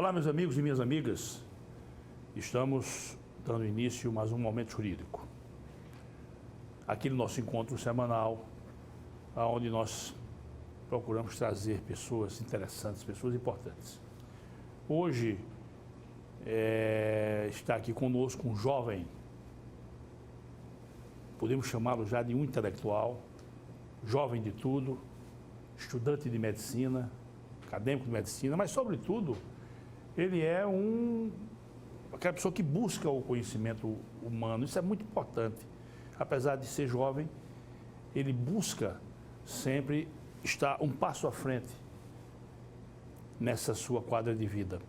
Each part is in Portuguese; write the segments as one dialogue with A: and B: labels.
A: Olá, meus amigos e minhas amigas. Estamos dando início a mais um Momento Jurídico. Aqui no nosso encontro semanal, onde nós procuramos trazer pessoas interessantes, pessoas importantes. Hoje está aqui conosco um jovem, podemos chamá-lo já de um intelectual, jovem de tudo, estudante de medicina, acadêmico de medicina, mas, sobretudo, ele é aquela pessoa que busca o conhecimento humano. Isso é muito importante. Apesar de ser jovem, ele busca sempre estar um passo à frente nessa sua quadra de vida,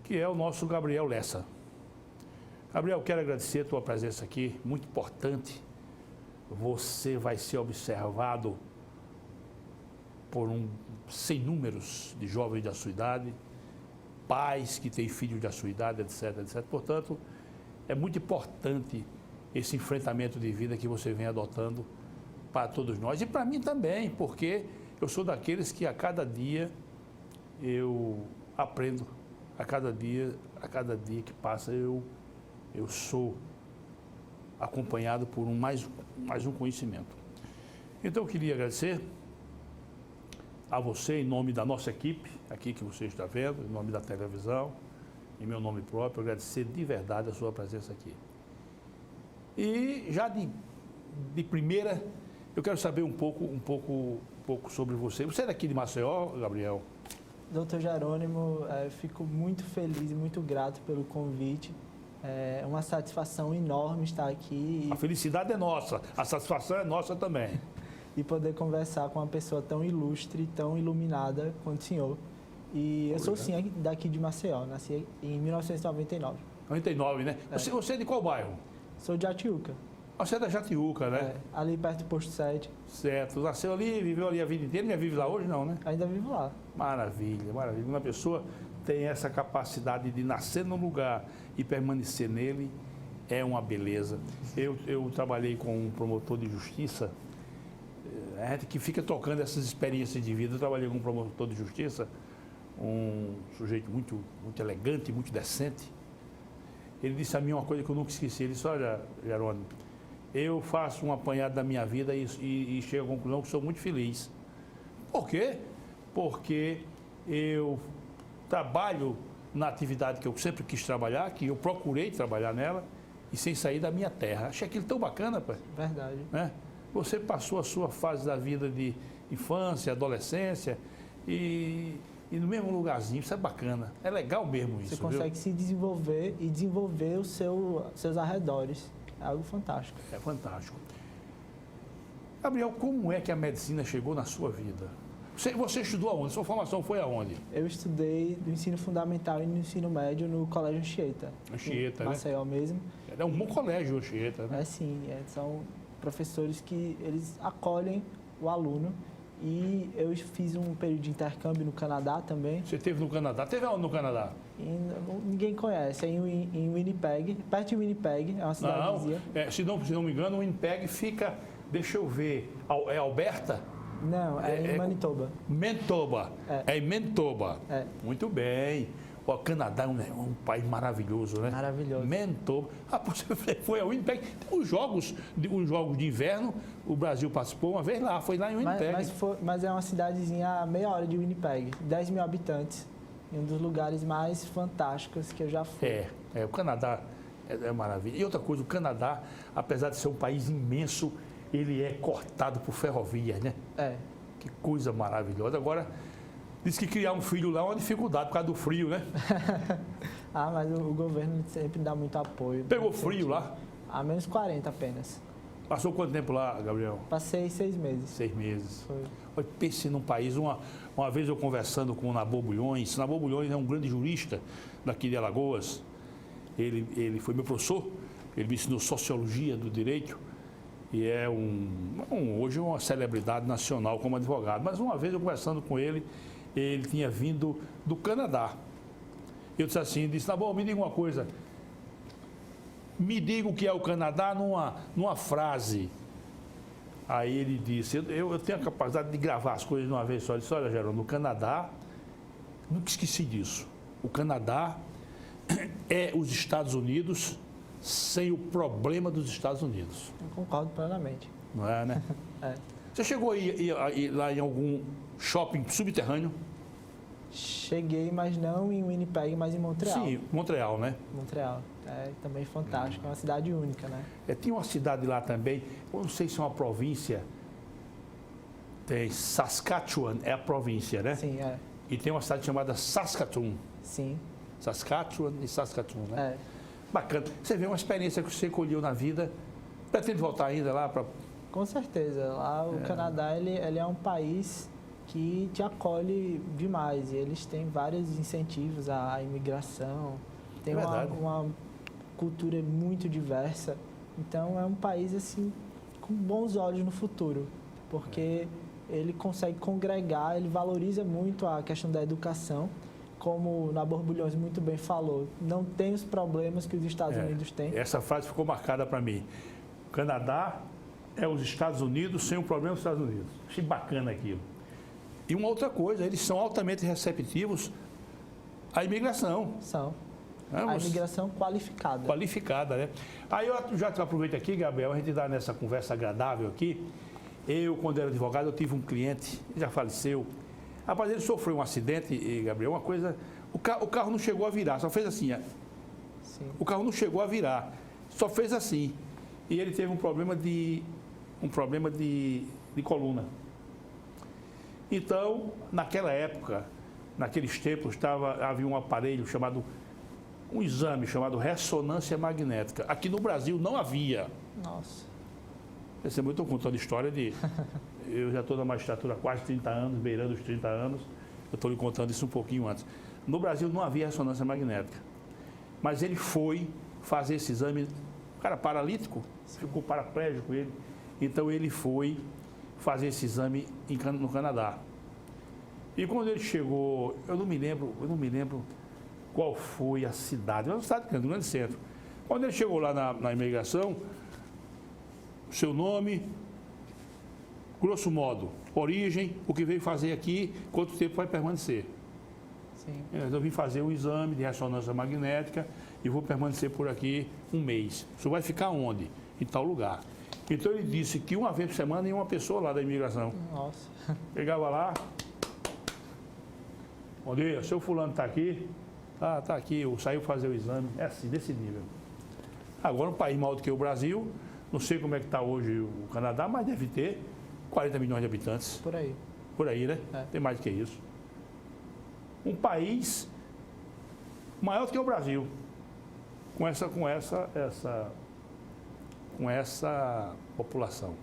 A: que é o nosso Gabriel Lessa. Gabriel, quero agradecer a tua presença aqui, muito importante. Você vai ser observado por sem números de jovens da sua idade, pais que têm filhos da sua idade, etc, etc. Portanto, é muito importante esse enfrentamento de vida que você vem adotando para todos nós e para mim também, porque eu sou daqueles que a cada dia eu aprendo, a cada dia que passa eu sou acompanhado por mais um conhecimento. Então eu queria agradecer a você, em nome da nossa equipe, aqui que você está vendo, em nome da televisão, em meu nome próprio, agradecer de verdade a sua presença aqui. E já de primeira, eu quero saber um pouco sobre você. Você é daqui de Maceió, Gabriel?
B: Doutor Jerônimo, fico muito feliz e muito grato pelo convite. É uma satisfação enorme estar aqui.
A: A felicidade é nossa, a satisfação é nossa também.
B: E poder conversar com uma pessoa tão ilustre, tão iluminada quanto o senhor. E eu sou, sim, daqui de Maceió, nasci em 1999.
A: 99, né? Você é de qual bairro?
B: Sou de Jatiuca.
A: Você é da Jatiuca, né?
B: Ali perto do Posto 7.
A: Certo. Nasceu ali, viveu ali a vida inteira, ainda vive lá hoje não, né?
B: Ainda vivo lá.
A: Maravilha, maravilha. Uma pessoa tem essa capacidade de nascer num lugar e permanecer nele, é uma beleza. Eu trabalhei com um promotor de justiça, a gente que fica tocando essas experiências de vida. Eu trabalhei com um promotor de justiça, um sujeito muito elegante, muito decente. Ele disse a mim uma coisa que eu nunca esqueci. Ele disse: olha, Jerônimo, eu faço um apanhado da minha vida e chego à conclusão que sou muito feliz. Por quê? Porque eu trabalho na atividade que eu sempre quis trabalhar, que eu procurei trabalhar nela, e sem sair da minha terra. Achei aquilo tão bacana, pai.
B: Verdade.
A: Né? Você passou a sua fase da vida de infância, adolescência, e no mesmo lugarzinho. Isso é bacana. É legal mesmo isso.
B: Você consegue, viu, se desenvolver e desenvolver seus arredores. É algo fantástico.
A: É fantástico. Gabriel, como é que a medicina chegou na sua vida? Você estudou aonde? Sua formação foi aonde?
B: Eu estudei no ensino fundamental e no ensino médio no Colégio Anchieta.
A: Anchieta, né?
B: Maceió mesmo.
A: É um bom colégio, Anchieta, né?
B: Sim. São professores que eles acolhem o aluno. E eu fiz um período de intercâmbio no Canadá também.
A: Você esteve no Canadá? Teve aonde no Canadá?
B: Ninguém conhece. É em Winnipeg, perto de Winnipeg, é uma cidadezinha.
A: Se não me engano, o Winnipeg fica, deixa eu ver, é Alberta?
B: Não, em Manitoba.
A: Manitoba. É em Manitoba.
B: É.
A: Muito bem. O Canadá é um país maravilhoso, né?
B: Maravilhoso.
A: Manitoba. Você foi ao Winnipeg. Os jogos de inverno, o Brasil participou uma vez lá, foi lá em Winnipeg.
B: Mas é uma cidadezinha a meia hora de Winnipeg, 10 mil habitantes. Um dos lugares mais fantásticos que eu já fui.
A: O Canadá é maravilha. E outra coisa, o Canadá, apesar de ser um país imenso, ele é cortado por ferrovias, né? Que coisa maravilhosa. Agora, diz que criar um filho lá é uma dificuldade por causa do frio, né?
B: Mas o governo sempre dá muito apoio.
A: Pegou frio lá?
B: A menos 40 apenas.
A: Passou quanto tempo lá, Gabriel?
B: Passei 6 meses.
A: 6 meses.
B: Foi.
A: Olha, pense num país, uma vez eu conversando com o Nabor Bulhões. Nabor Bulhões é um grande jurista daqui de Alagoas. Ele foi meu professor, ele me ensinou sociologia do direito. E é hoje uma celebridade nacional como advogado. Mas uma vez eu conversando com ele tinha vindo do Canadá. Eu disse assim, Nabor, me diga uma coisa. Me diga o que é o Canadá numa frase. Aí ele disse, eu tenho a capacidade de gravar as coisas de uma vez só. Ele disse: olha, Jerônimo, no Canadá, nunca esqueci disso. o Canadá é os Estados Unidos sem o problema dos Estados Unidos.
B: Eu concordo plenamente.
A: Não é, né?
B: É.
A: Você chegou aí lá em algum shopping subterrâneo?
B: Cheguei, mas não em Winnipeg, mas em Montreal.
A: Sim, Montreal, né?
B: Montreal. É também fantástico, é uma cidade única, né?
A: Tinha uma cidade lá também, eu não sei se é uma província, tem Saskatchewan, é a província, né?
B: Sim, é.
A: E tem uma cidade chamada Saskatoon.
B: Sim,
A: Saskatchewan e Saskatoon, né?
B: é.
A: Bacana. Você vê uma experiência que você colheu na vida, pretende voltar ainda lá para...
B: Com certeza. Lá o Canadá, ele é um país que te acolhe demais. E eles têm vários incentivos à imigração. Tem uma cultura muito diversa. Então, é um país, assim, com bons olhos no futuro. Porque ele consegue congregar, ele valoriza muito a questão da educação. Como na Borbulhões muito bem falou, não tem os problemas que os Estados Unidos têm.
A: Essa frase ficou marcada para mim. O Canadá é os Estados Unidos sem o problema dos Estados Unidos. Achei bacana aquilo. E uma outra coisa, eles são altamente receptivos à imigração.
B: São.
A: Né?
B: A imigração qualificada.
A: Qualificada, né? Aí eu já aproveito aqui, Gabriel, a gente dá nessa conversa agradável aqui. Eu, quando era advogado, eu tive um cliente, já faleceu. Rapaz, ele sofreu um acidente, Gabriel, uma coisa... O carro não chegou a virar, só fez assim.
B: Sim.
A: O carro não chegou a virar, só fez assim. E ele teve um problema de coluna. Então, naquela época, naqueles tempos, havia um aparelho um exame chamado ressonância magnética. Aqui no Brasil não havia.
B: Nossa.
A: Eu estou contando a história de... Eu já estou na magistratura há quase 30 anos, beirando os 30 anos. Eu estou lhe contando isso um pouquinho antes. No Brasil não havia ressonância magnética. Mas ele foi fazer esse exame. O cara paralítico, ficou paraplégico ele. Então ele foi fazer esse exame no Canadá. E quando ele chegou, eu não me lembro qual foi a cidade. Era uma cidade grande, um grande centro. Quando ele chegou lá na imigração, seu nome, grosso modo, origem, o que veio fazer aqui, quanto tempo vai permanecer.
B: Sim.
A: Eu vim fazer um exame de ressonância magnética e vou permanecer por aqui um mês. O senhor vai ficar onde? Em tal lugar. Então ele disse que uma vez por semana ia uma pessoa lá da imigração.
B: Nossa.
A: Chegava lá, bom dia, seu fulano está aqui? Ah, está aqui, saiu fazer o exame. É assim, desse nível. Agora, um país maior do que o Brasil, não sei como é que está hoje o Canadá, mas deve ter 40 milhões de habitantes.
B: Por aí.
A: Por aí, né?
B: É.
A: Tem mais do que isso. Um país maior do que o Brasil, com essa população.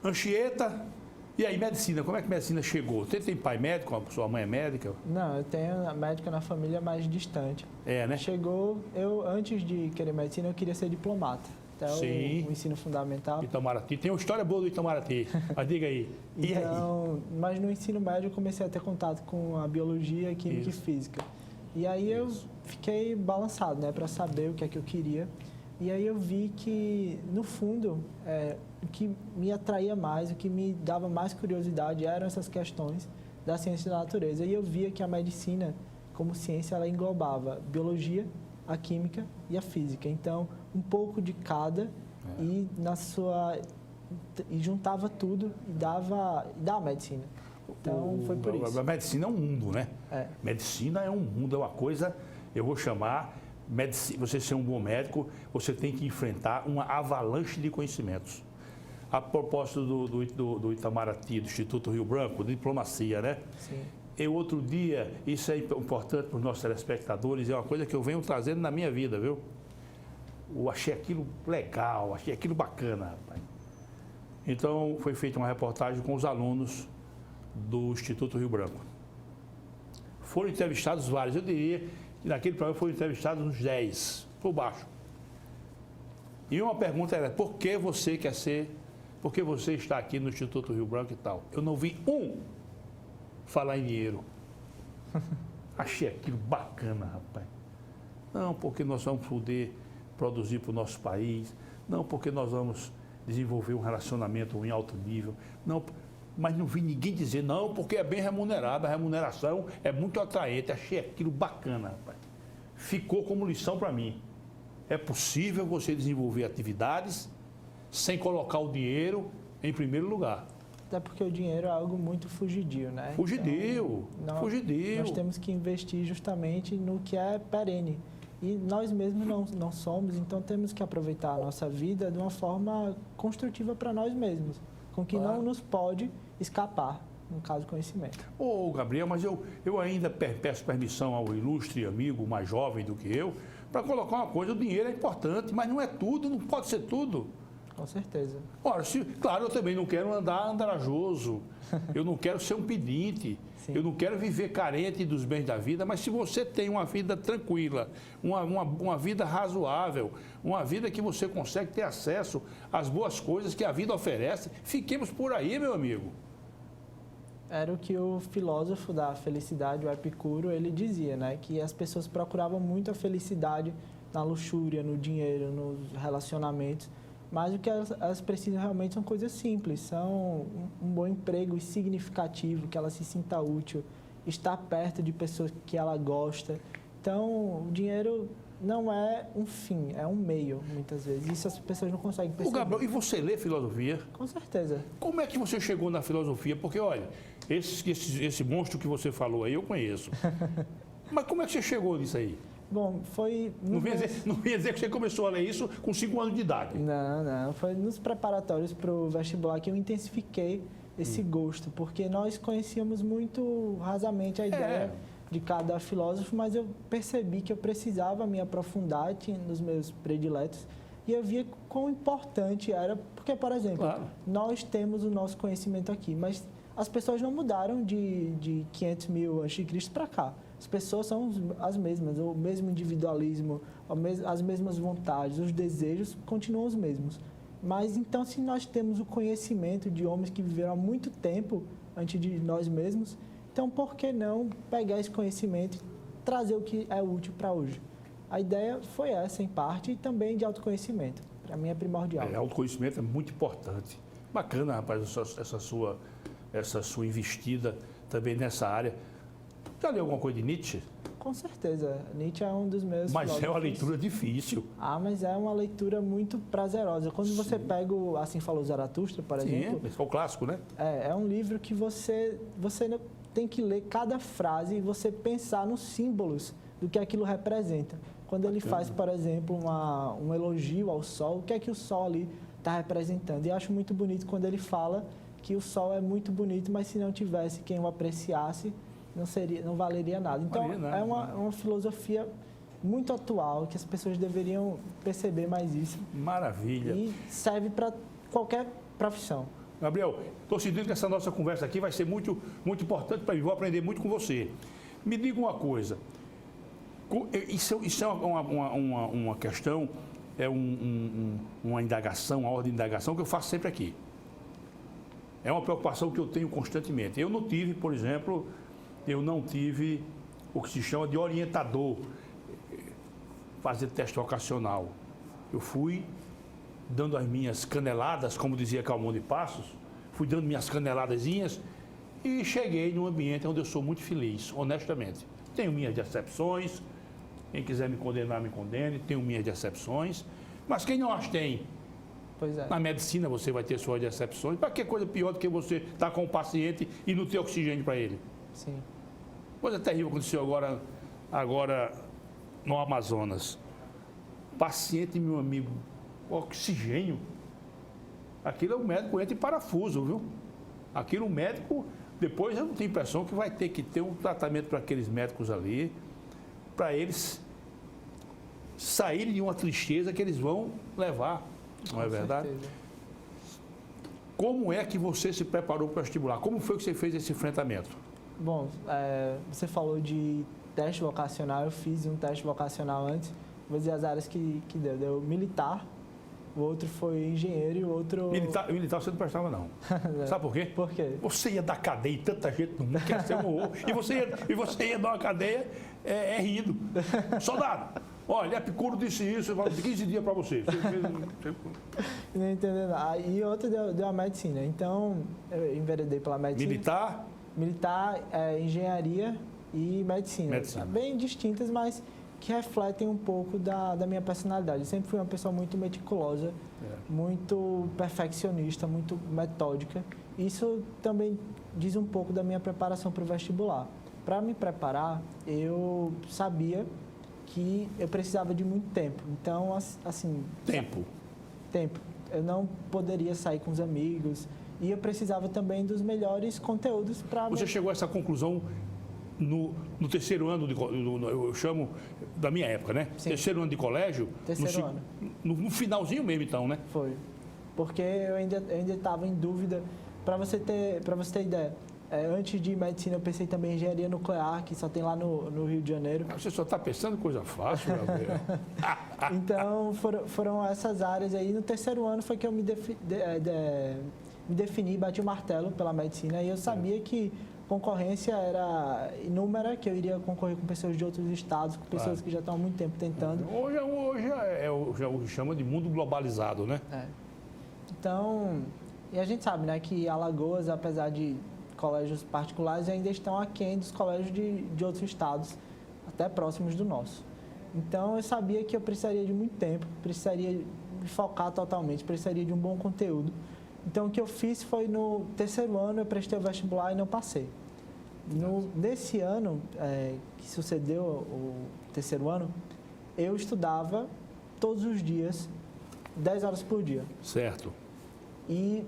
A: Anchieta, e aí, medicina, como é que medicina chegou? Você tem pai médico, a sua mãe é médica?
B: Não, eu tenho a médica na família mais distante.
A: É, né?
B: Chegou, antes de querer medicina, eu queria ser diplomata. Até o ensino fundamental.
A: Itamaraty. Tem uma história boa do Itamaraty, mas diga aí. E
B: então,
A: aí?
B: Mas no ensino médio eu comecei a ter contato com a biologia, química e física. E aí eu fiquei balançado, né, para saber o que é que eu queria. E aí eu vi que, no fundo, o que me atraía mais, o que me dava mais curiosidade eram essas questões da ciência da natureza. E eu via que a medicina, como ciência, ela englobava biologia, a química e a física. Então, um pouco de cada e juntava tudo e dá a medicina. Então, foi por isso.
A: A medicina é um mundo, né?
B: É.
A: Medicina é um mundo, é uma coisa, eu vou chamar, você ser um bom médico, você tem que enfrentar uma avalanche de conhecimentos. A propósito do Itamaraty, do Instituto Rio Branco, de diplomacia, né?
B: Sim.
A: Eu, outro dia, isso é importante para os nossos telespectadores, é uma coisa que eu venho trazendo na minha vida, viu? Eu achei aquilo legal, achei aquilo bacana, rapaz. Então, foi feita uma reportagem com os alunos do Instituto Rio Branco. Foram entrevistados vários, eu diria que naquele programa foram entrevistados uns 10, por baixo. E uma pergunta era, por que você está aqui no Instituto Rio Branco e tal? Eu não vi falar em dinheiro. Achei aquilo bacana, rapaz. Não, porque nós vamos poder produzir para o nosso país. Não, porque nós vamos desenvolver um relacionamento em alto nível. Não, mas não vi ninguém dizer, não, porque é bem remunerado, a remuneração é muito atraente. Achei aquilo bacana, rapaz. Ficou como lição para mim. É possível você desenvolver atividades sem colocar o dinheiro em primeiro lugar.
B: Até porque o dinheiro é algo muito fugidio, né?
A: Fugidio,
B: então,
A: fugidio.
B: Nós temos que investir justamente no que é perene. E nós mesmos não somos, então temos que aproveitar a nossa vida de uma forma construtiva para nós mesmos, com que não nos pode escapar, no caso, conhecimento.
A: Ô, Gabriel, mas eu ainda peço permissão ao ilustre amigo mais jovem do que eu para colocar uma coisa, o dinheiro é importante, mas não é tudo, não pode ser tudo.
B: Com certeza.
A: Ora, claro, eu também não quero andar andrajoso, eu não quero ser um pedinte, sim, eu não quero viver carente dos bens da vida, mas se você tem uma vida tranquila, uma vida razoável, uma vida que você consegue ter acesso às boas coisas que a vida oferece, fiquemos por aí, meu amigo.
B: Era o que o filósofo da felicidade, o Epicuro, ele dizia, né? Que as pessoas procuravam muito a felicidade na luxúria, no dinheiro, nos relacionamentos, mas o que elas precisam realmente são coisas simples, são um bom emprego significativo, que ela se sinta útil, estar perto de pessoas que ela gosta. Então, o dinheiro não é um fim, é um meio, muitas vezes. Isso as pessoas não conseguem perceber.
A: Ô, Gabriel, e você lê filosofia?
B: Com certeza.
A: Como é que você chegou na filosofia? Porque, olha, esse monstro que você falou aí, eu conheço. Mas como é que você chegou nisso aí?
B: Bom, foi...
A: Não ia dizer que você começou a ler isso com 5 anos de idade.
B: Não. Foi nos preparatórios para o vestibular que eu intensifiquei esse gosto, porque nós conhecíamos muito rasamente a ideia de cada filósofo, mas eu percebi que eu precisava me aprofundar nos meus prediletos e eu via quão importante era, porque, por exemplo, nós temos o nosso conhecimento aqui, mas as pessoas não mudaram de 500 mil a.C. para cá. As pessoas são as mesmas, o mesmo individualismo, as mesmas vontades, os desejos continuam os mesmos. Mas então, se nós temos o conhecimento de homens que viveram há muito tempo antes de nós mesmos, então por que não pegar esse conhecimento e trazer o que é útil para hoje? A ideia foi essa, em parte, e também de autoconhecimento. Para mim é primordial.
A: Autoconhecimento é muito importante. Bacana, rapaz, essa sua investida também nessa área. Já leu alguma coisa de Nietzsche?
B: Com certeza. Nietzsche é um dos meus
A: Mas
B: filósofos.
A: É uma leitura difícil.
B: Mas é uma leitura muito prazerosa. Quando você pega o Assim Falou Zaratustra, por exemplo...
A: Sim, é o clássico, né?
B: É um livro que você tem que ler cada frase e você pensar nos símbolos do que aquilo representa. Quando ele faz, por exemplo, um elogio ao sol, o que é que o sol ali está representando? E eu acho muito bonito quando ele fala que o sol é muito bonito, mas se não tivesse quem o apreciasse, não valeria nada. Então, é uma filosofia muito atual, que as pessoas deveriam perceber mais isso.
A: Maravilha.
B: E serve para qualquer profissão.
A: Gabriel, estou sentindo que essa nossa conversa aqui vai ser muito, muito importante para mim. Vou aprender muito com você. Me diga uma coisa. Isso é uma questão, uma indagação, uma ordem de indagação que eu faço sempre aqui. É uma preocupação que eu tenho constantemente. Eu não tive, por exemplo... Eu não tive o que se chama de orientador, fazer teste vocacional. Eu fui dando as minhas caneladas, como dizia Calmon de Passos, fui dando minhas caneladazinhas e cheguei num ambiente onde eu sou muito feliz, honestamente. Tenho minhas decepções, quem quiser me condenar, me condene, tenho minhas decepções, mas quem não as tem?
B: Pois é.
A: Na medicina você vai ter suas decepções. Para que coisa pior do que você estar com o paciente e não ter oxigênio para ele?
B: Sim.
A: Coisa terrível aconteceu agora no Amazonas. Paciente, meu amigo, oxigênio. Aquilo é o médico entra em parafuso, viu? Aquilo o médico, depois eu não tenho impressão que vai ter que ter um tratamento para aqueles médicos ali, para eles saírem de uma tristeza que eles vão levar, não é verdade?
B: Certeza.
A: Como é que você se preparou para o vestibular? Como foi que você fez esse enfrentamento?
B: Bom, você falou de teste vocacional, eu fiz um teste vocacional antes, vou dizer as áreas que deu. Deu militar, o outro foi engenheiro e o outro...
A: Militar você não prestava, não. Sabe por quê?
B: Por quê?
A: Você ia dar cadeia e tanta gente no mundo quer ser um horror. E você ia dar uma cadeia rindo. Soldado, olha, Epicuro disse isso, eu falo 15 dias para você.
B: Não entendeu nada. E outra deu a medicina. Então, eu enveredei pela medicina.
A: Militar?
B: Militar, engenharia e medicina. Bem distintas, mas que refletem um pouco da minha personalidade. Eu sempre fui uma pessoa muito meticulosa, muito perfeccionista, muito metódica. Isso também diz um pouco da minha preparação para o vestibular. Para me preparar, eu sabia que eu precisava de muito tempo. Então, assim... Tempo. Eu não poderia sair com os amigos e eu precisava também dos melhores conteúdos para...
A: Você chegou a essa conclusão no terceiro ano, eu chamo da minha época, né?
B: Sim.
A: Terceiro ano de colégio?
B: Terceiro ano.
A: No finalzinho mesmo, então, né?
B: Foi. Porque eu ainda estava em dúvida. Para você ter ideia, antes de medicina eu pensei também em engenharia nuclear, que só tem lá no Rio de Janeiro.
A: Você só está pensando em coisa fácil, Gabriel.
B: Então, foram essas áreas aí. No terceiro ano foi que eu me defini, bati o martelo pela medicina. E eu sabia que concorrência era inúmera, que eu iria concorrer com pessoas de outros estados, com pessoas que já estão há muito tempo tentando.
A: Hoje é o que chama de mundo globalizado, né?
B: Então, e a gente sabe, né, que Alagoas, apesar de colégios particulares, ainda estão aquém dos colégios de outros estados, até próximos do nosso. Então, eu sabia que eu precisaria de muito tempo, precisaria me focar totalmente, precisaria de um bom conteúdo. Então, o que eu fiz foi no terceiro ano, eu prestei o vestibular e não passei. Nesse ano, que sucedeu o terceiro ano, eu estudava todos os dias, 10 horas por dia.
A: Certo.
B: E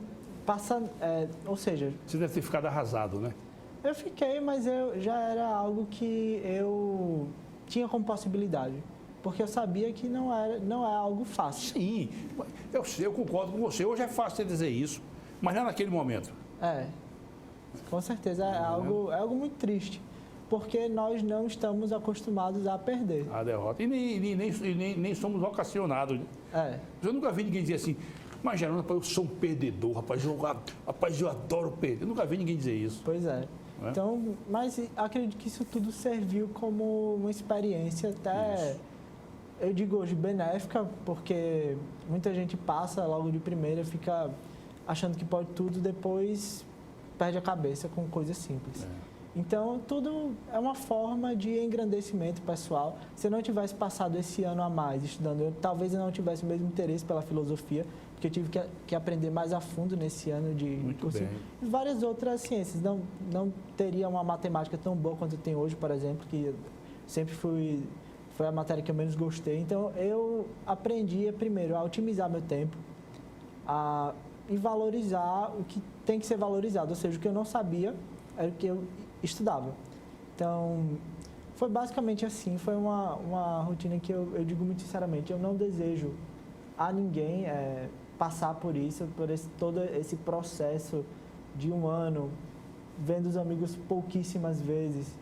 B: ou seja...
A: Você deve ter ficado arrasado, né?
B: Eu fiquei, mas já era algo que eu tinha como possibilidade. Porque eu sabia que não é algo fácil.
A: Sim, eu concordo com você. Hoje é fácil você dizer isso, mas não naquele momento.
B: Com certeza é algo muito triste. Porque nós não estamos acostumados a perder.
A: A derrota. E nem somos vocacionados. Eu nunca vi ninguém dizer assim, mas Geraldo, rapaz, eu sou um perdedor, rapaz, eu adoro perder. Eu nunca vi ninguém dizer isso.
B: Pois é. Então, mas acredito que isso tudo serviu como uma experiência até... Isso. Eu digo hoje benéfica, porque muita gente passa logo de primeira, fica achando que pode tudo, depois perde a cabeça com coisas simples. Então, tudo é uma forma de engrandecimento pessoal. Se eu não tivesse passado esse ano a mais estudando, talvez eu não tivesse o mesmo interesse pela filosofia, porque eu tive que aprender mais a fundo nesse ano de curso. E várias outras ciências. Não teria uma matemática tão boa quanto eu tenho hoje, por exemplo, que sempre foi a matéria que eu menos gostei. Então, eu aprendi, primeiro, a otimizar meu tempo e valorizar o que tem que ser valorizado. Ou seja, o que eu não sabia era o que eu estudava. Então, foi basicamente assim. Foi uma rotina que eu digo muito sinceramente, eu não desejo a ninguém passar por isso, todo esse processo de um ano, vendo os amigos pouquíssimas vezes,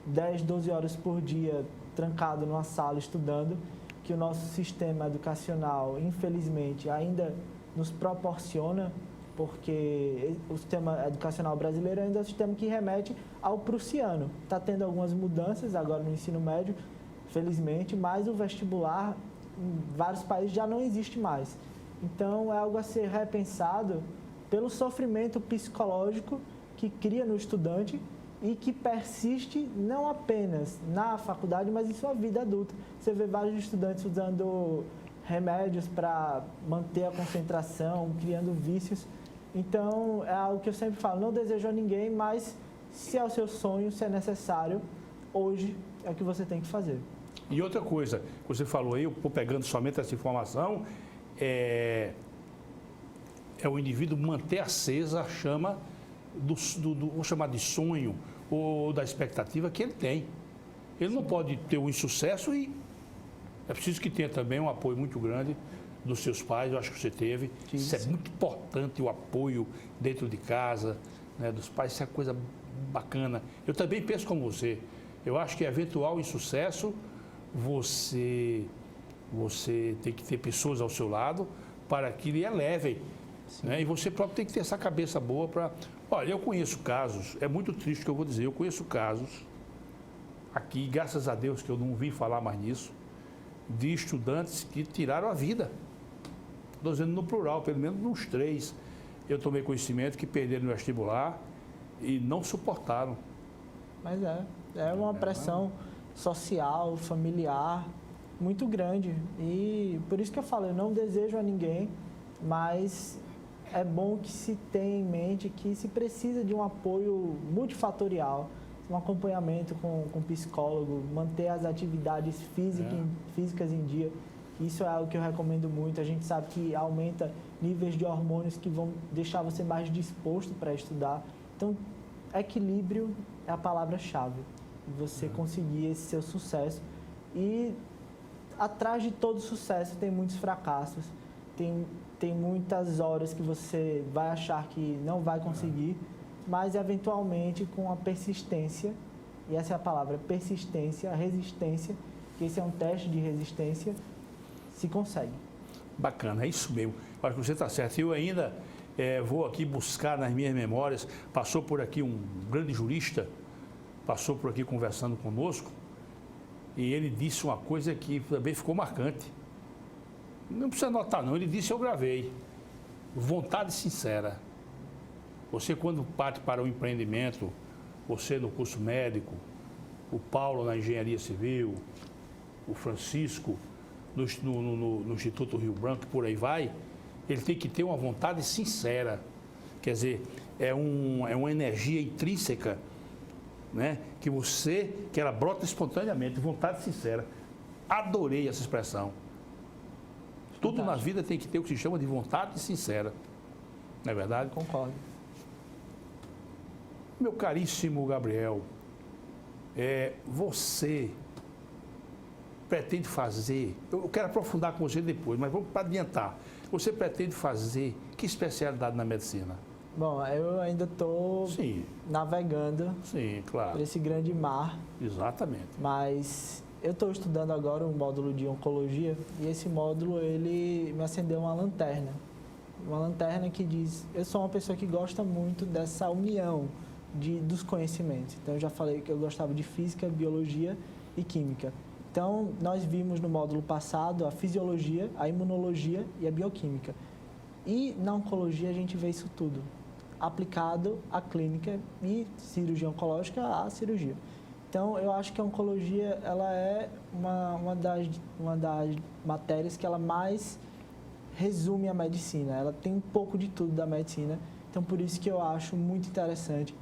B: 10, 12 horas por dia, trancado numa sala estudando, que o nosso sistema educacional, infelizmente, ainda nos proporciona, porque o sistema educacional brasileiro ainda é um sistema que remete ao prussiano. Está tendo algumas mudanças agora no ensino médio, felizmente, mas o vestibular em vários países já não existe mais. Então, é algo a ser repensado pelo sofrimento psicológico que cria no estudante e que persiste não apenas na faculdade, mas em sua vida adulta. Você vê vários estudantes usando remédios para manter a concentração, criando vícios. Então, é algo que eu sempre falo, não desejo a ninguém, mas se é o seu sonho, se é necessário, hoje é o que você tem que fazer.
A: E outra coisa, você falou aí, eu estou pegando somente essa informação, é o indivíduo manter acesa a chama vou chamar de sonho, ou da expectativa que ele tem. Ele não pode ter um insucesso e é preciso que tenha também um apoio muito grande dos seus pais, eu acho que você teve. Isso é muito importante, o apoio dentro de casa, né, dos pais, isso é coisa bacana. Eu também penso como você. Eu acho que eventual insucesso, você tem que ter pessoas ao seu lado para que lhe elevem. Né? E você próprio tem que ter essa cabeça boa para... Olha, eu conheço casos, é muito triste o que eu vou dizer, eu conheço casos aqui, graças a Deus que eu não vi falar mais nisso, de estudantes que tiraram a vida. Estou dizendo no plural, pelo menos uns 3. Eu tomei conhecimento que perderam no vestibular e não suportaram.
B: Mas é uma pressão social, familiar, muito grande. E por isso que eu falo, eu não desejo a ninguém, mas é bom que se tenha em mente que se precisa de um apoio multifatorial, um acompanhamento com psicólogo, manter as atividades físicas em dia. Isso é algo que eu recomendo muito. A gente sabe que aumenta níveis de hormônios que vão deixar você mais disposto para estudar. Então, equilíbrio é a palavra-chave. Você conseguir esse seu sucesso. E atrás de todo sucesso tem muitos fracassos. Tem muitas horas que você vai achar que não vai conseguir, mas eventualmente com a persistência, e essa é a palavra, persistência, resistência, que esse é um teste de resistência, se consegue.
A: Bacana, é isso mesmo. Acho que você está certo. Eu ainda vou aqui buscar nas minhas memórias, passou por aqui um grande jurista, passou por aqui conversando conosco, e ele disse uma coisa que também ficou marcante. Não precisa anotar não, ele disse, eu gravei. Vontade sincera. Você quando parte para o empreendimento, você no curso médico, o Paulo na engenharia civil, o Francisco no Instituto Rio Branco, por aí vai, ele tem que ter uma vontade sincera. Quer dizer, é uma energia intrínseca, né? Que ela brota espontaneamente, vontade sincera. Adorei essa expressão. Tudo na vida tem que ter o que se chama de vontade sincera. Não é verdade?
B: Concordo.
A: Meu caríssimo Gabriel, você pretende fazer, eu quero aprofundar com você depois, mas vamos para adiantar. Você pretende fazer que especialidade na medicina?
B: Bom, eu ainda estou navegando por esse grande mar.
A: Exatamente.
B: Mas eu estou estudando agora um módulo de oncologia e esse módulo ele me acendeu uma lanterna. Uma lanterna que diz, eu sou uma pessoa que gosta muito dessa união dos conhecimentos. Então eu já falei que eu gostava de física, biologia e química. Então nós vimos no módulo passado a fisiologia, a imunologia e a bioquímica. E na oncologia a gente vê isso tudo aplicado à clínica e cirurgia oncológica à cirurgia. Então, eu acho que a oncologia ela é uma das matérias que ela mais resume a medicina. Ela tem um pouco de tudo da medicina. Então, por isso que eu acho muito interessante.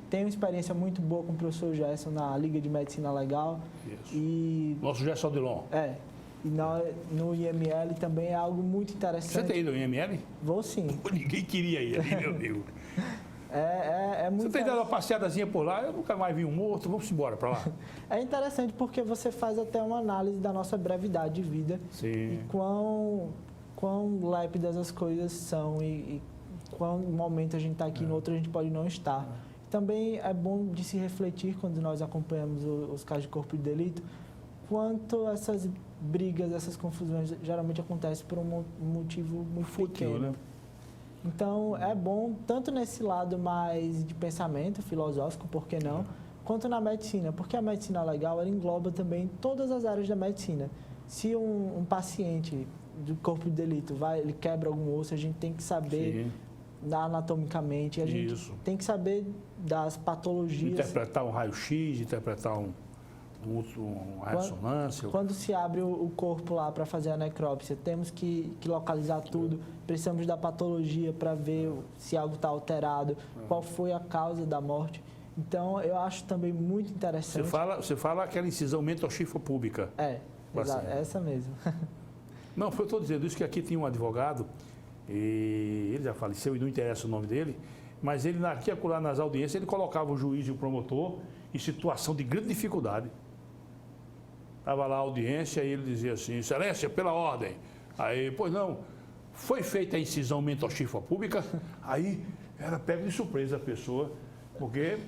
B: Tenho uma experiência muito boa com o professor Gerson na Liga de Medicina Legal.
A: Isso. Nosso Gerson Odilon.
B: E no IML também é algo muito interessante.
A: Você tem ido ao IML?
B: Vou sim.
A: Ninguém queria ir ali, meu amigo.
B: Muito
A: Você tem dado uma passeadazinha por lá, eu nunca mais vi um morto, vamos embora para lá.
B: É interessante porque você faz até uma análise da nossa brevidade de vida.
A: Sim.
B: E quão lépidas as coisas são e qual momento a gente está aqui, no outro a gente pode não estar. Também é bom de se refletir quando nós acompanhamos os casos de corpo de delito, quanto essas brigas, essas confusões geralmente acontecem por um motivo muito pequeno. Né? Então, é bom, tanto nesse lado mais de pensamento filosófico, por que não, quanto na medicina, porque a medicina legal, ela engloba também todas as áreas da medicina. Se um paciente do corpo de delito ele quebra algum osso, a gente tem que saber anatomicamente, a gente tem que saber das patologias.
A: Interpretar um raio-x, interpretar uma ressonância.
B: Quando se abre o corpo lá para fazer a necrópsia, temos que localizar tudo, precisamos da patologia para ver se algo está alterado, qual foi a causa da morte. Então, eu acho também muito interessante.
A: Você fala aquela incisão mentoxifopúbica.
B: Exato, essa mesmo.
A: Não, eu estou dizendo isso que aqui tinha um advogado, e ele já faleceu e não interessa o nome dele, mas ele aqui acolá nas audiências, ele colocava o juiz e o promotor em situação de grande dificuldade. Estava lá a audiência e ele dizia assim, excelência, pela ordem. Aí, pois não, foi feita a incisão mentoxifopúbica, aí era pego de surpresa a pessoa, porque...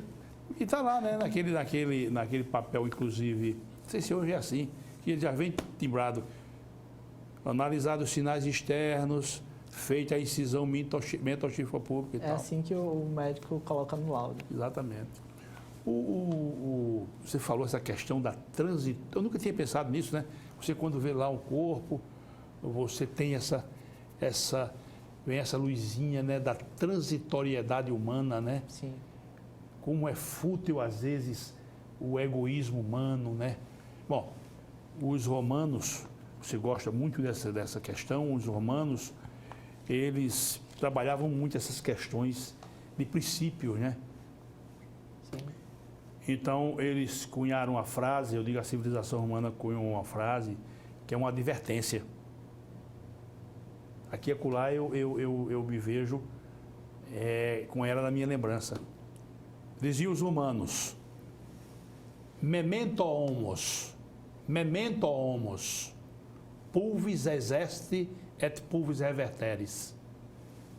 A: E está lá, né, naquele papel, inclusive, não sei se hoje é assim, que ele já vem timbrado. Analisado os sinais externos, feita a incisão mentoxifopúbica e tal.
B: É assim que o médico coloca no laudo.
A: Exatamente. Você falou essa questão da transição. Eu nunca tinha pensado nisso, né? Você quando vê lá um corpo, você tem vem essa luzinha, né, da transitoriedade humana, né?
B: Sim.
A: Como é fútil, às vezes, o egoísmo humano, né? Bom, os romanos, você gosta muito dessa questão, os romanos, eles trabalhavam muito essas questões de princípios, né?
B: Sim.
A: Então, eles cunharam a frase, eu digo, a civilização romana cunhou uma frase, que é uma advertência. Aqui e acolá eu me vejo com ela na minha lembrança. Diziam os romanos, memento homos, pulvis exeste et pulvis reverteris.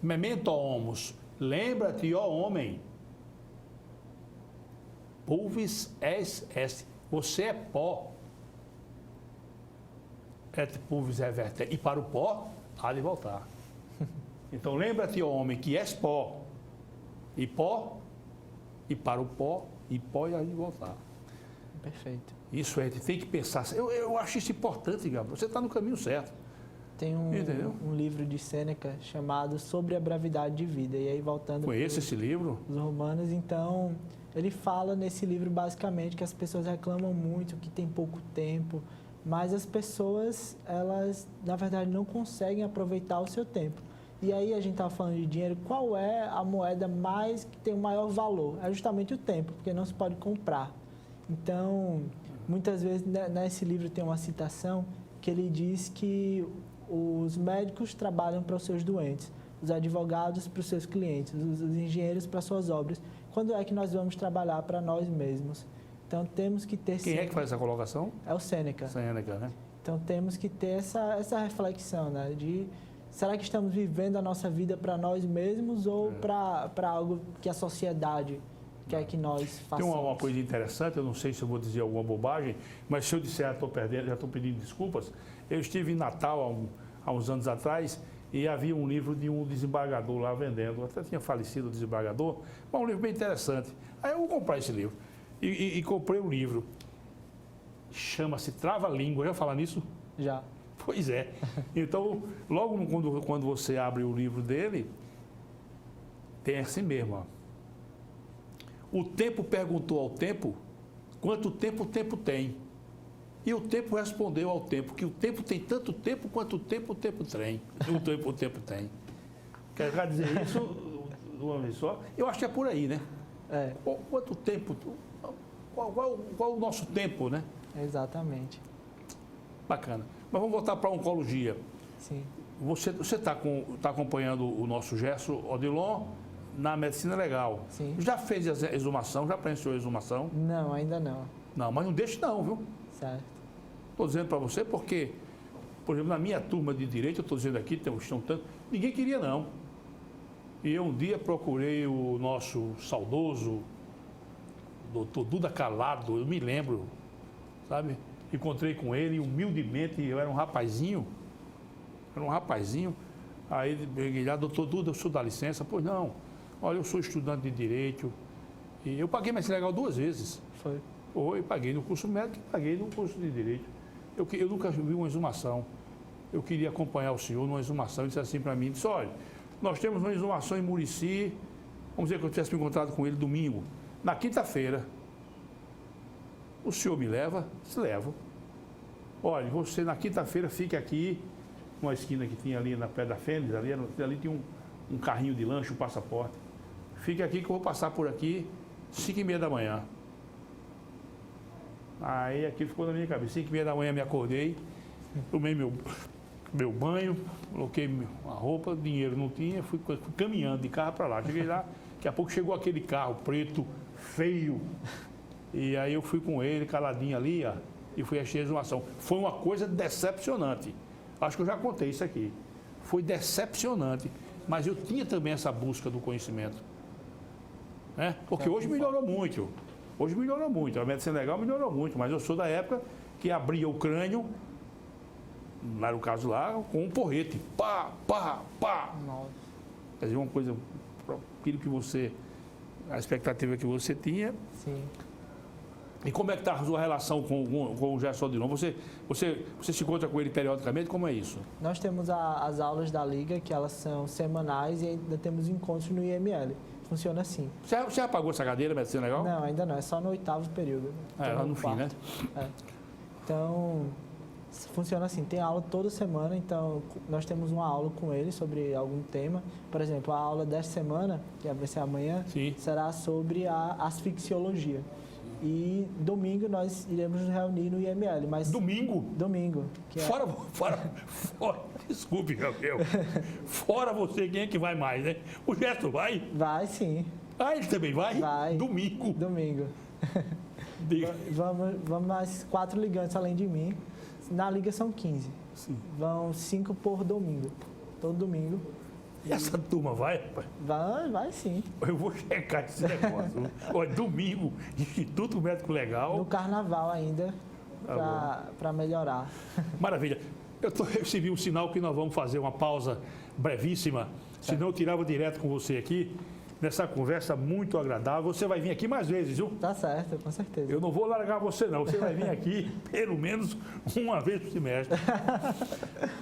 A: Memento homos, lembra-te, ó homem, pulvis est, você é pó, et pulvis reverteris, e para o pó há de voltar. Então lembra-te, ó homem, que és pó, e para o pó, e pó há de voltar.
B: Perfeito.
A: Isso a gente tem que pensar. Eu acho isso importante, Gabriel. Você está no caminho certo.
B: Tem um livro de Sêneca chamado Sobre a Brevidade de Vida. E aí, voltando...
A: Conheço esse livro?
B: Os romanos, então, ele fala nesse livro basicamente que as pessoas reclamam muito, que tem pouco tempo, mas as pessoas, elas, na verdade, não conseguem aproveitar o seu tempo. E aí a gente estava falando de dinheiro, qual é a moeda que tem o maior valor? É justamente o tempo, porque não se pode comprar. Então, muitas vezes nesse livro tem uma citação que ele diz que os médicos trabalham para os seus doentes, os advogados para os seus clientes, os engenheiros para as suas obras. Quando é que nós vamos trabalhar para nós mesmos? Então, temos que ter...
A: Quem é que faz essa colocação?
B: É o Sêneca.
A: Sêneca, né?
B: Então, temos que ter essa reflexão, né? De será que estamos vivendo a nossa vida para nós mesmos ou para algo que a sociedade quer que nós façamos?
A: Tem uma coisa interessante, eu não sei se eu vou dizer alguma bobagem, mas se eu disser, já estou pedindo desculpas. Eu estive em Natal há uns anos atrás e havia um livro de um desembargador lá vendendo, até tinha falecido o desembargador, mas um livro bem interessante. Aí eu vou comprar esse livro. E comprei um livro, chama-se Trava-Língua, já falar nisso?
B: Já.
A: Pois é. Então, logo quando você abre o livro dele, tem assim mesmo, ó. O tempo perguntou ao tempo quanto tempo o tempo tem. E o tempo respondeu ao tempo que o tempo tem tanto tempo quanto o tempo tem. O tempo tem. Quer dizer isso de uma vez só? Eu acho que é por aí, né?
B: É.
A: Quanto tempo? Qual o nosso tempo, né?
B: Exatamente.
A: Bacana. Mas vamos voltar para a oncologia.
B: Sim.
A: Você está acompanhando o nosso Gerson Odilon na medicina legal.
B: Sim.
A: Já fez a exumação? Já presenciou a exumação?
B: Não, ainda não.
A: Não, mas não deixe não, viu?
B: Certo.
A: Estou dizendo para você porque, por exemplo, na minha turma de direito, eu estou dizendo aqui, estão tanto, ninguém queria não. E eu um dia procurei o nosso saudoso doutor Duda Calado, eu me lembro, sabe? Encontrei com ele, humildemente, eu era um rapazinho, aí peguei lá, doutor Duda, eu sou da licença, pois não, olha, eu sou estudante de direito, e eu paguei medicina legal 2 vezes. Foi, paguei no curso médico e paguei no curso de direito. Eu nunca vi uma exumação, eu queria acompanhar o senhor numa exumação, ele disse assim para mim, disse, olha, nós temos uma exumação em Murici, vamos dizer que eu tivesse me encontrado com ele domingo, na quinta-feira, o senhor me leva? Se levo. Olha, você na quinta-feira fica aqui, numa esquina que tinha ali na pé da Fênix, ali tinha um carrinho de lanche, um passaporte. Fique aqui que eu vou passar por aqui 5h30 da manhã. Aí aquilo ficou na minha cabeça. 5h30 da manhã me acordei, tomei meu banho, coloquei a roupa, dinheiro não tinha, fui caminhando de carro para lá. Cheguei lá, daqui a pouco chegou aquele carro preto, feio. E aí eu fui com ele, caladinho ali, ó, e fui assistir a exumação. Foi uma coisa decepcionante. Acho que eu já contei isso aqui. Foi decepcionante, mas eu tinha também essa busca do conhecimento. Né? Porque hoje melhorou muito. Hoje melhorou muito. A medicina legal melhorou muito, mas eu sou da época que abria o crânio, não era o caso lá, com um porrete. Pá, pá, pá.
B: Nossa.
A: Quer dizer, uma coisa, aquilo que você, a expectativa que você tinha.
B: Sim.
A: E como é que está a sua relação com o Gerson Odilon? Você se encontra com ele periodicamente? Como é isso?
B: Nós temos as aulas da Liga, que elas são semanais, e ainda temos encontros no IML. Funciona assim.
A: Você já pagou essa cadeira, Medicina Legal?
B: Não, ainda não. É só no 8º período.
A: Lá no fim, né?
B: É. Então, funciona assim. Tem aula toda semana, então nós temos uma aula com ele sobre algum tema. Por exemplo, a aula desta semana, que vai ser amanhã,
A: Sim.
B: será sobre a asfixiologia. E domingo nós iremos nos reunir no IML. Mas
A: Domingo?
B: Domingo. Que é...
A: Fora, desculpe, Gabriel. Fora você, quem é que vai mais, né? O Gerson vai?
B: Vai, sim.
A: Ah, ele também vai?
B: Vai.
A: Domingo.
B: Domingo. Vamos mais 4 ligantes além de mim. Na liga são 15.
A: Sim.
B: Vão 5 por domingo. Todo domingo.
A: E essa turma vai, rapaz?
B: Vai sim.
A: Eu vou checar esse negócio. Olha, domingo, Instituto Médico Legal.
B: No carnaval ainda, para melhorar.
A: Maravilha. Eu recebi um sinal que nós vamos fazer uma pausa brevíssima. Senão eu tirava direto com você aqui, nessa conversa muito agradável. Você vai vir aqui mais vezes, viu?
B: Tá certo, com certeza.
A: Eu não vou largar você, não. Você vai vir aqui pelo menos uma vez por semestre.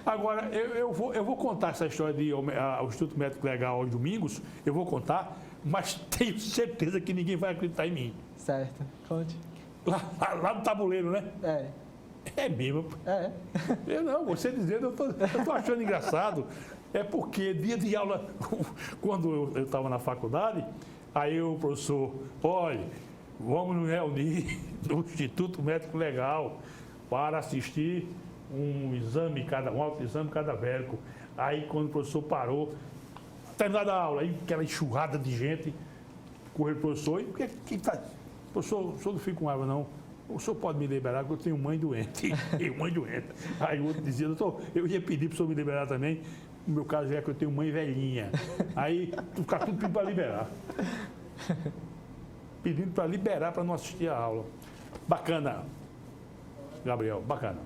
A: Agora, eu vou contar essa história de o Instituto Médico Legal aos domingos. Eu vou contar, mas tenho certeza que ninguém vai acreditar em mim.
B: Certo, conte.
A: Lá no tabuleiro, né?
B: É.
A: É mesmo.
B: É.
A: Você dizendo, eu tô achando engraçado. É porque dia de aula, quando eu estava na faculdade, aí o professor, olha, vamos nos reunir no Instituto Médico Legal para assistir um autoexame cadavérico. Aí quando o professor parou, terminada a aula, aí aquela enxurrada de gente, correu o professor, e professor, o senhor não fica com raiva não. O senhor pode me liberar, porque eu tenho mãe doente. Mãe doente. Aí o outro dizia, doutor, eu ia pedir para o senhor me liberar também. No meu caso é que eu tenho mãe velhinha. Aí fica tudo pedindo para liberar. Pedindo para liberar para não assistir a aula. Bacana, Gabriel, bacana.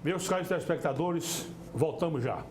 A: Meus caros telespectadores, voltamos já.